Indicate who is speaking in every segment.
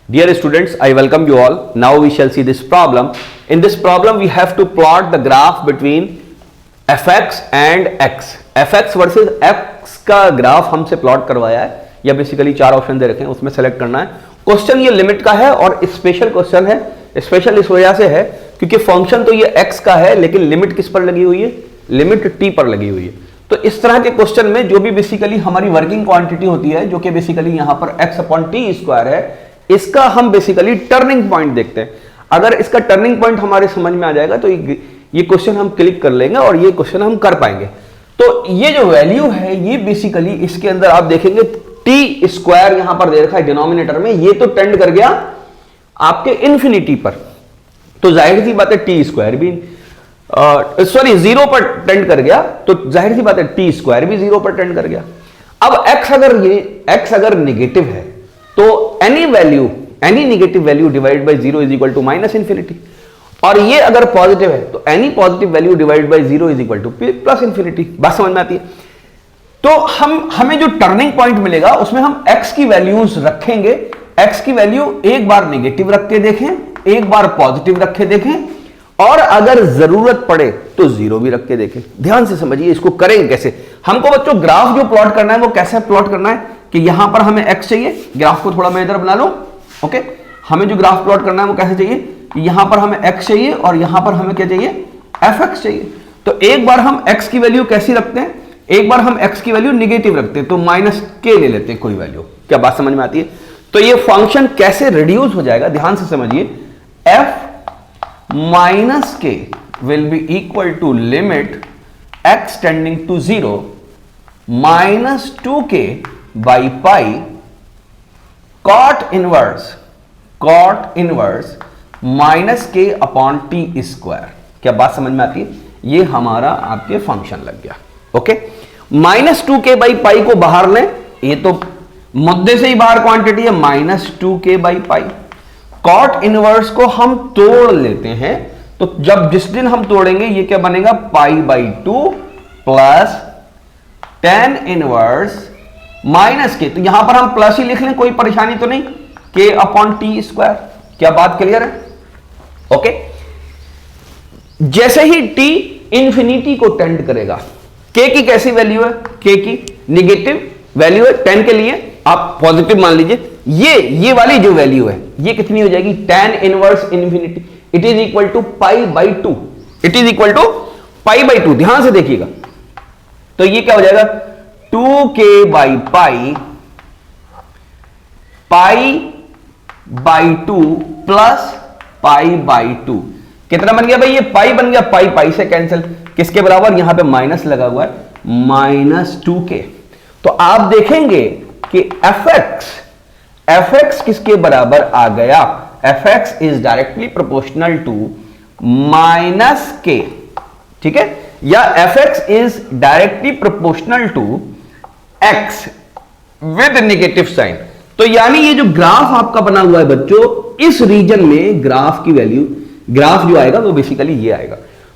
Speaker 1: Dear students, I welcome you all. Now we shall see this problem. In this problem, we have to plot the graph between fx and x. fx versus x का graph हमसे plot करवाया है, या basically चार option दे रखे हैं, उसमें select करना है. क्वेश्चन ये लिमिट का है और स्पेशल क्वेश्चन है. स्पेशल इस वजह से है क्योंकि फंक्शन तो ये x का है, लेकिन लिमिट किस पर लगी हुई है? लिमिट t पर लगी हुई है. तो इस तरह के क्वेश्चन में जो भी बेसिकली हमारी वर्किंग क्वांटिटी होती है, जो कि बेसिकली यहां पर x अपॉन टी स्क्वायर है, इसका हम बेसिकली टर्निंग पॉइंट देखते हैं. अगर इसका टर्निंग पॉइंट हमारे समझ में आ जाएगा तो ये क्वेश्चन हम क्लिक कर लेंगे और ये क्वेश्चन हम कर पाएंगे. तो ये जो वैल्यू है, ये बेसिकली इसके अंदर आप देखेंगे टी स्क्वायर यहां पर दे रखा है डिनोमिनेटर में, ये तो टेंड कर गया आपके इन्फिनिटी पर. तो जाहिर सी बात है टी स्क्वायर भी जीरो पर टेंड कर गया, तो जाहिर सी बात है टी स्क्वायर भी जीरो पर टेंड कर गया. अब x अगर नेगेटिव है तो any negative value divide by zero is equal to minus infinity, और ये अगर पॉजिटिव है तो any positive value divide by zero is equal to plus infinity. बात समझ में आती है? तो हमें जो टर्निंग पॉइंट मिलेगा उसमें हम x की वैल्यूज रखेंगे. x की वैल्यू एक बार नेगेटिव रख के देखें, एक बार पॉजिटिव रख के देखें, और अगर जरूरत पड़े तो जीरो भी रख के देखें. ध्यान से समझिए इसको करेंगे कैसे. हमको बच्चों ग्राफ जो प्लॉट करना है वो कैसे प्लॉट करना है कि यहां पर हमें x चाहिए. ग्राफ को थोड़ा मैं इधर बना लूं. ओके, हमें जो ग्राफ प्लॉट करना है वो कैसे चाहिए कि यहां पर हमें x चाहिए और यहां पर हमें क्या चाहिए? fx चाहिए. तो एक बार हम x की वैल्यू कैसी रखते हैं, एक बार हम x की वैल्यू नेगेटिव रखते हैं, तो माइनस के ले लेते हैं कोई वैल्यू. क्या बात समझ में आती है? तो ये फंक्शन कैसे रिड्यूस हो जाएगा, ध्यान से समझिए. f minus k will be equal to limit x tending to 0 minus 2k by pi cot inverse minus k upon T square. क्या बात समझ में आती है? ये हमारा आपके फंक्शन लग गया. ओके, माइनस 2k बाई पाई को बाहर लें, ये तो मुद्दे से ही बाहर क्वांटिटी है. Minus 2k by pi cot inverse को हम तोड़ लेते हैं, तो जिस दिन हम तोड़ेंगे ये क्या बनेगा? पाई by 2 plus tan inverse minus के. तो यहां पर हम प्लस ही लिख लें, कोई परेशानी तो नहीं. के अपॉन टी स्क्वायर. क्या बात क्लियर है? ओके, जैसे ही टी इंफिनिटी को टेंड करेगा, के की कैसी वैल्यू है? के की नेगेटिव वैल्यू है. 10 के लिए आप पॉजिटिव मान लीजिए. ये वाली जो वैल्यू है ये कितनी हो जाएगी? tan inverse infinity. It is equal to pi by 2. It is equal to pi by 2. ध्यान से देखिएगा. तो ये क्या हो जाएगा? 2k by pi by 2 plus pi by 2. कितना बन गया भाई? ये पाई बन गया. पाई से कैंसिल, किसके बराबर? यहां पे माइनस लगा हुआ है, माइनस 2k. तो आप देखेंगे कि fx किसके बराबर आ गया? fx is directly proportional to minus k. ठीक है, या fx is directly proportional to x with negative sign. तो यानी ये जो ग्राफ आपका बना हुआ है बच्चों, इस रीजन में ग्राफ की वैल्यू, ग्राफ जो आएगा वो बेसिकली ये आएगा.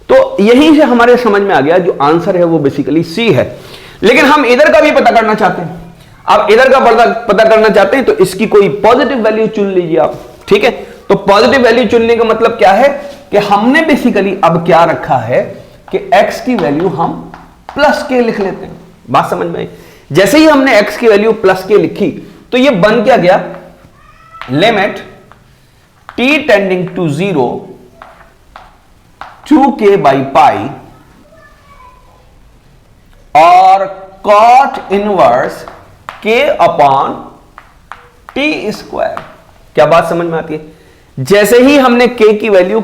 Speaker 1: तो यहीं से हमारे समझ में आ गया जो आंसर है वो बेसिकली सी है. लेकिन हम इधर का भी पता करना चाहते हैं. आप इधर का पता करना चाहते हैं तो इसकी कोई पॉजिटिव वैल्यू चुन लीजिए आप. ठीक है, तो पॉजिटिव वैल्यू चुनने का मतलब क्या है कि हमने बेसिकली अब क्या रखा है कि x की वैल्यू हम प्लस के लिख लेते हैं. बात समझ में आई? जैसे ही हमने x की वैल्यू प्लस के लिखी तो ये बन क्या गया? Limit t tending to 0 2k by pi और cot inverse k upon T square. क्या बात समझ में आती है? जैसे ही हमने k की वैल्यू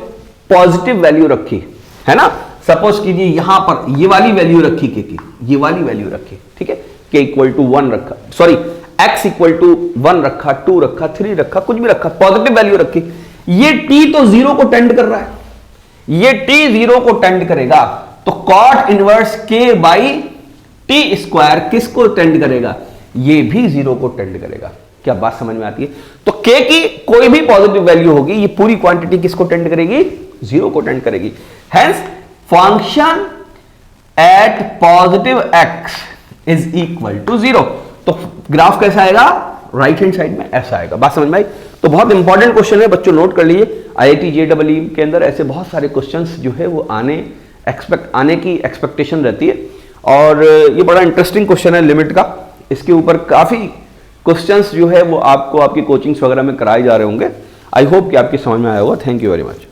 Speaker 1: पॉजिटिव वैल्यू रखी है ना, सपोज कीजिए यहां पर ये वाली वैल्यू रखी k की, ये वाली वैल्यू रखी. ठीक है, k इक्वल टू 1 रखा, सॉरी x इक्वल टू 1 रखा, 2 रखा, 3 रखा, कुछ भी रखा, पॉजिटिव वैल्यू रखी. ये t तो 0 को टेंड कर रहा है, ये t 0 को टेंड करेगा, तो कॉट इनवर्स k बाई टी स्क्वायर किसको टेंड करेगा? ये भी 0 को टेंड करेगा. क्या बात समझ में आती है? तो k की कोई भी पॉजिटिव वैल्यू होगी, ये पूरी क्वांटिटी किसको टेंड करेगी? 0 को टेंड करेगी. Hence function at positive x is equal to 0. तो ग्राफ कैसा आएगा? राइट हैंड साइड में ऐसा आएगा। बात समझ में आई? तो बहुत इंपॉर्टेंट क्वेश्चन है बच्चों, नोट कर लीजिए। IIT JEE के अंदर ऐसे बहुत सारे क्वेश्चंस जो है वो आने की एक्सपेक्टेशन रहती है, और ये बड़ा इंटरेस्टिंग क्वेश्चन है लिमिट का। इसके ऊपर काफ़ी क्वेश्चंस जो है वो आपको आपकी कोचिंग्स वगैरह में कराए जा रहे होंगे। आई होप कि आपकी समझ में आया होगा। Thank you very much.